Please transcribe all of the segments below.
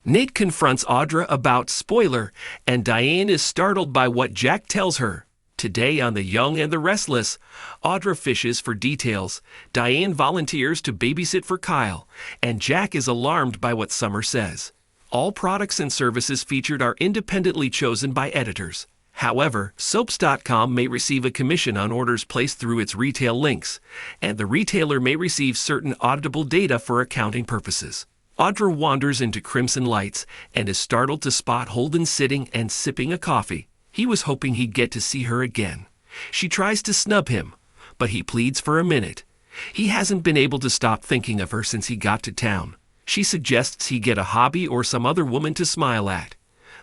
Nate confronts Audra about spoiler, and Diane is startled by what Jack tells her. Today on The Young and the Restless, Audra fishes for details, Diane volunteers to babysit for Kyle, and Jack is alarmed by what Summer says. All products and services featured are independently chosen by editors. However, soaps.com may receive a commission on orders placed through its retail links, and the retailer may receive certain auditable data for accounting purposes. Audra wanders into Crimson Lights and is startled to spot Holden sitting and sipping a coffee. He was hoping he'd get to see her again. She tries to snub him, but he pleads for a minute. He hasn't been able to stop thinking of her since he got to town. She suggests he get a hobby or some other woman to smile at.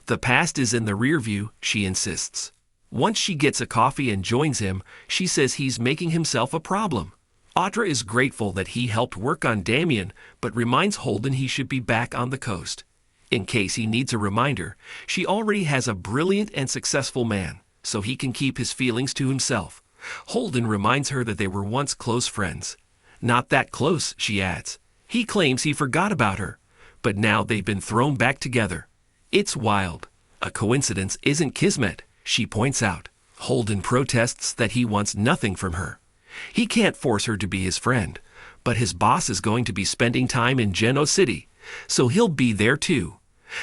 The past is in the rear view, she insists. Once she gets a coffee and joins him, she says he's making himself a problem. Audra is grateful that he helped work on Damien, but reminds Holden he should be back on the coast. In case he needs a reminder, she already has a brilliant and successful man, so he can keep his feelings to himself. Holden reminds her that they were once close friends. Not that close, she adds. He claims he forgot about her, but now they've been thrown back together. It's wild. A coincidence isn't kismet, she points out. Holden protests that he wants nothing from her. He can't force her to be his friend, but his boss is going to be spending time in Genoa City, so he'll be there too.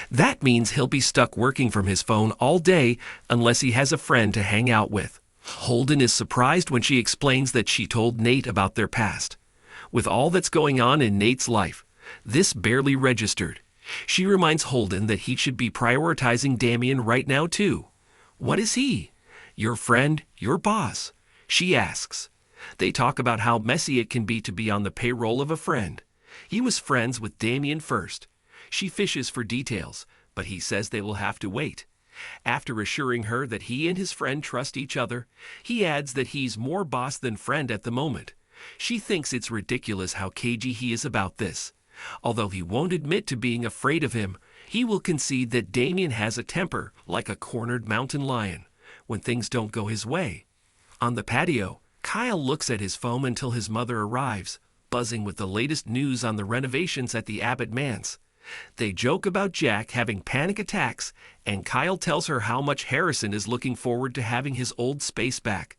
That means he'll be stuck working from his phone all day unless he has a friend to hang out with. Holden is surprised when she explains that she told Nate about their past. With all that's going on in Nate's life, this barely registered. She reminds Holden that he should be prioritizing Damien right now too. What is he? Your friend, your boss? She asks. They talk about how messy it can be to be on the payroll of a friend. He was friends with Damien first. She fishes for details, but he says they will have to wait. After assuring her that he and his friend trust each other, he adds that he's more boss than friend at the moment. She thinks it's ridiculous how cagey he is about this. Although he won't admit to being afraid of him, he will concede that Damien has a temper like a cornered mountain lion when things don't go his way. On the patio, Kyle looks at his phone until his mother arrives, buzzing with the latest news on the renovations at the Abbott Manse. They joke about Jack having panic attacks, and Kyle tells her how much Harrison is looking forward to having his old space back.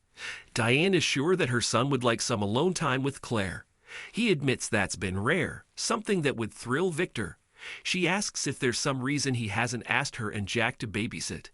Diane is sure that her son would like some alone time with Claire. He admits that's been rare, something that would thrill Victor. She asks if there's some reason he hasn't asked her and Jack to babysit.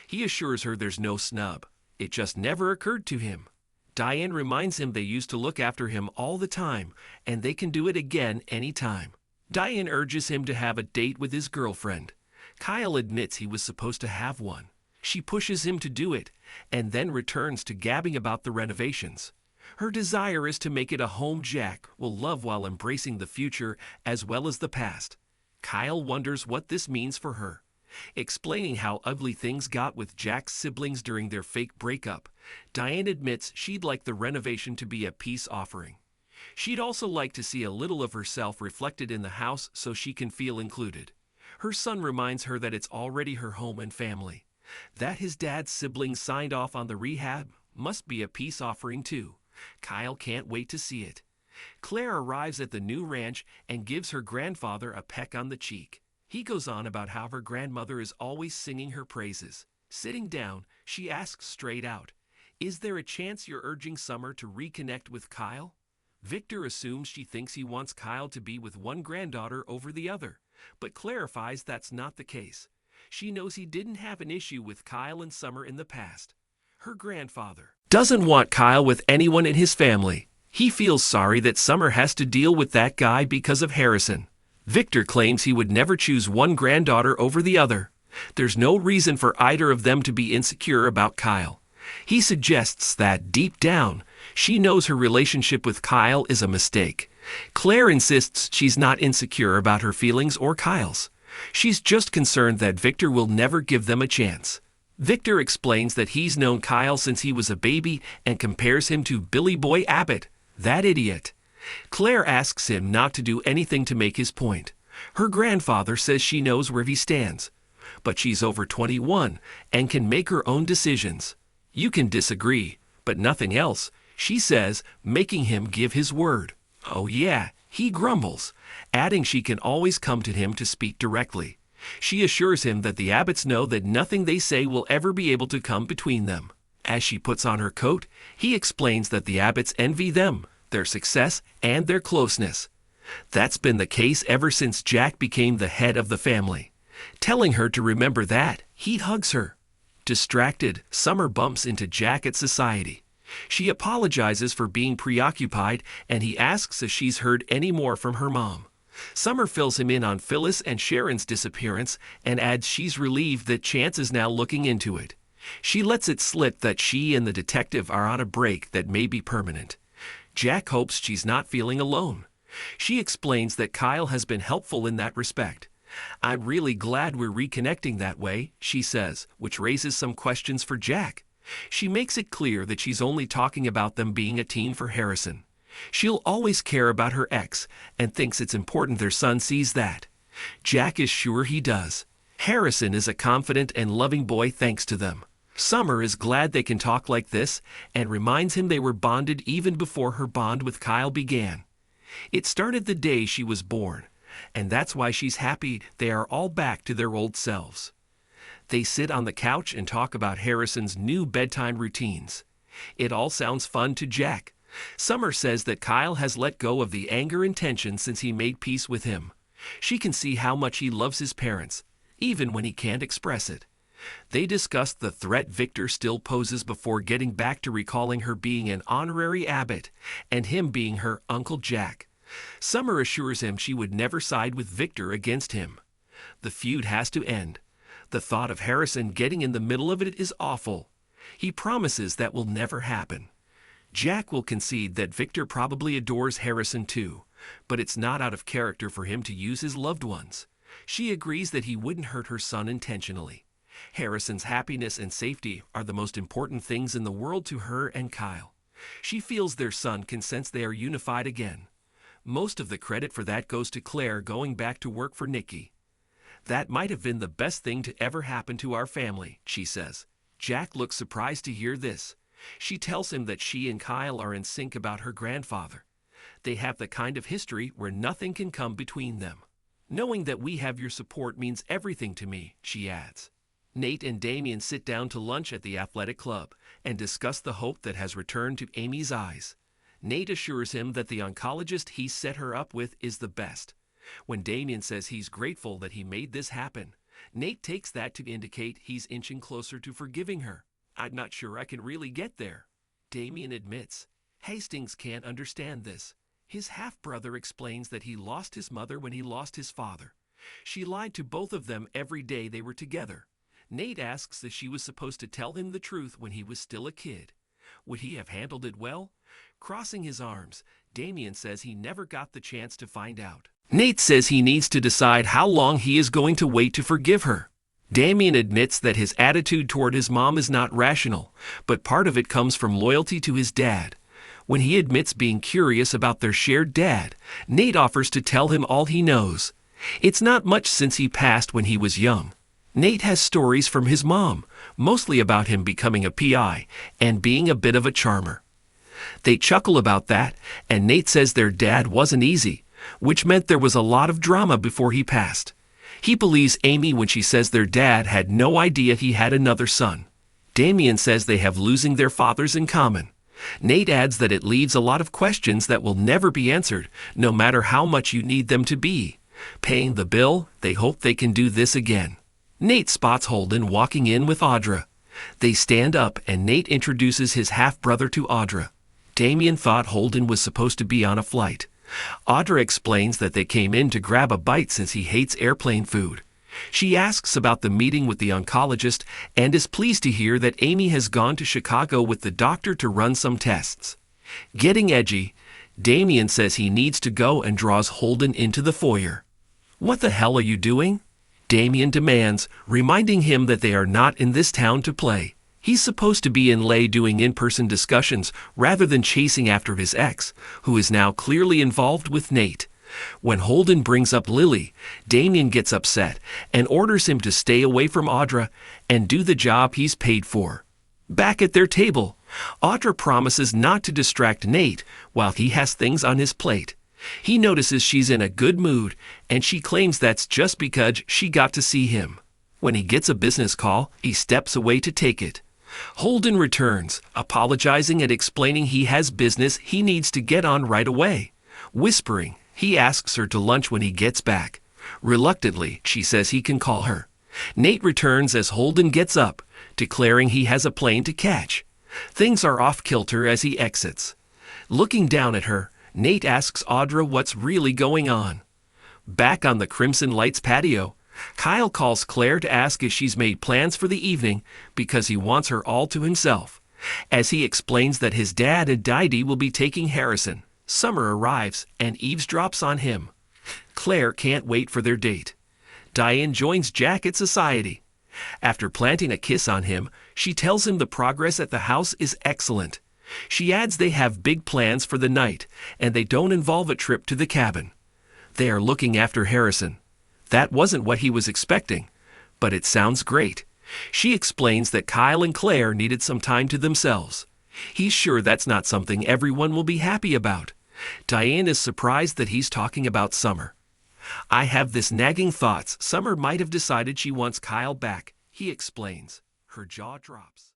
He assures her there's no snub. It just never occurred to him. Diane reminds him they used to look after him all the time, and they can do it again anytime. Diane urges him to have a date with his girlfriend. Kyle admits he was supposed to have one. She pushes him to do it, and then returns to gabbing about the renovations. Her desire is to make it a home Jack will love while embracing the future as well as the past. Kyle wonders what this means for her. Explaining how ugly things got with Jack's siblings during their fake breakup, Diane admits she'd like the renovation to be a peace offering. She'd also like to see a little of herself reflected in the house so she can feel included. Her son reminds her that it's already her home and family. That his dad's siblings signed off on the rehab must be a peace offering too. Kyle can't wait to see it. Claire arrives at the new ranch and gives her grandfather a peck on the cheek. He goes on about how her grandmother is always singing her praises. Sitting down, she asks straight out, "Is there a chance you're urging Summer to reconnect with Kyle?" Victor assumes she thinks he wants Kyle to be with one granddaughter over the other, but clarifies that's not the case. She knows he didn't have an issue with Kyle and Summer in the past. Her grandfather doesn't want Kyle with anyone in his family. He feels sorry that Summer has to deal with that guy because of Harrison. Victor claims he would never choose one granddaughter over the other. There's no reason for either of them to be insecure about Kyle. He suggests that, deep down, she knows her relationship with Kyle is a mistake. Claire insists she's not insecure about her feelings or Kyle's. She's just concerned that Victor will never give them a chance. Victor explains that he's known Kyle since he was a baby and compares him to Billy Boy Abbott, that idiot. Claire asks him not to do anything to make his point. Her grandfather says she knows where he stands, but she's over 21 and can make her own decisions. You can disagree, but nothing else, she says, making him give his word. Oh yeah, he grumbles, adding she can always come to him to speak directly. She assures him that the Abbotts know that nothing they say will ever be able to come between them. As she puts on her coat, he explains that the Abbotts envy them, their success, and their closeness. That's been the case ever since Jack became the head of the family. Telling her to remember that, he hugs her. Distracted, Summer bumps into Jack at society. She apologizes for being preoccupied, and he asks if she's heard any more from her mom. Summer fills him in on Phyllis and Sharon's disappearance and adds she's relieved that Chance is now looking into it. She lets it slip that she and the detective are on a break that may be permanent. Jack hopes she's not feeling alone. She explains that Kyle has been helpful in that respect. "I'm really glad we're reconnecting that way," she says, which raises some questions for Jack. She makes it clear that she's only talking about them being a team for Harrison. She'll always care about her ex and thinks it's important their son sees that. Jack is sure he does. Harrison is a confident and loving boy thanks to them. Summer is glad they can talk like this and reminds him they were bonded even before her bond with Kyle began. It started the day she was born, and that's why she's happy they are all back to their old selves. They sit on the couch and talk about Harrison's new bedtime routines. It all sounds fun to Jack. Summer says that Kyle has let go of the anger and tension since he made peace with him. She can see how much he loves his parents, even when he can't express it. They discuss the threat Victor still poses before getting back to recalling her being an honorary abbot and him being her Uncle Jack. Summer assures him she would never side with Victor against him. The feud has to end. The thought of Harrison getting in the middle of it is awful. He promises that will never happen. Jack will concede that Victor probably adores Harrison too, but it's not out of character for him to use his loved ones. She agrees that he wouldn't hurt her son intentionally. Harrison's happiness and safety are the most important things in the world to her and Kyle. She feels their son can sense they are unified again. Most of the credit for that goes to Claire going back to work for Nikki. "That might have been the best thing to ever happen to our family," she says. Jack looks surprised to hear this. She tells him that she and Kyle are in sync about her grandfather. They have the kind of history where nothing can come between them. "Knowing that we have your support means everything to me," she adds. Nate and Damien sit down to lunch at the athletic club and discuss the hope that has returned to Amy's eyes. Nate assures him that the oncologist he set her up with is the best. When Damien says he's grateful that he made this happen, Nate takes that to indicate he's inching closer to forgiving her. "I'm not sure I can really get there," Damien admits. Hastings can't understand this. His half-brother explains that he lost his mother when he lost his father. She lied to both of them every day they were together. Nate asks if she was supposed to tell him the truth when he was still a kid. Would he have handled it well? Crossing his arms, Damien says he never got the chance to find out. Nate says he needs to decide how long he is going to wait to forgive her. Damien admits that his attitude toward his mom is not rational, but part of it comes from loyalty to his dad. When he admits being curious about their shared dad, Nate offers to tell him all he knows. It's not much since he passed when he was young. Nate has stories from his mom, mostly about him becoming a PI and being a bit of a charmer. They chuckle about that, and Nate says their dad wasn't easy, which meant there was a lot of drama before he passed. He believes Amy when she says their dad had no idea he had another son. Damien says they have losing their fathers in common. Nate adds that it leaves a lot of questions that will never be answered, no matter how much you need them to be. Paying the bill, they hope they can do this again. Nate spots Holden walking in with Audra. They stand up and Nate introduces his half-brother to Audra. Damien thought Holden was supposed to be on a flight. Audra explains that they came in to grab a bite since he hates airplane food. She asks about the meeting with the oncologist and is pleased to hear that Amy has gone to Chicago with the doctor to run some tests. Getting edgy, Damien says he needs to go and draws Holden into the foyer. "What the hell are you doing?" Damien demands, reminding him that they are not in this town to play. He's supposed to be in Lay doing in-person discussions rather than chasing after his ex, who is now clearly involved with Nate. When Holden brings up Lily, Damien gets upset and orders him to stay away from Audra and do the job he's paid for. Back at their table, Audra promises not to distract Nate while he has things on his plate. He notices she's in a good mood, and she claims that's just because she got to see him. When he gets a business call, he steps away to take it. Holden returns, apologizing and explaining he has business he needs to get on right away. Whispering, he asks her to lunch when he gets back. Reluctantly, she says he can call her. Nate returns as Holden gets up, declaring he has a plane to catch. Things are off-kilter as he exits. Looking down at her, Nate asks Audra what's really going on. Back on the Crimson Lights patio, Kyle calls Claire to ask if she's made plans for the evening because he wants her all to himself. As he explains that his dad and Didi will be taking Harrison, Summer arrives and eavesdrops on him. Claire can't wait for their date. Diane joins Jack at society. After planting a kiss on him, she tells him the progress at the house is excellent. She adds they have big plans for the night, and they don't involve a trip to the cabin. They are looking after Harrison. That wasn't what he was expecting, but it sounds great. She explains that Kyle and Claire needed some time to themselves. He's sure that's not something everyone will be happy about. Diane is surprised that he's talking about Summer. I have this nagging thoughts Summer might have decided she wants Kyle back, he explains. Her jaw drops.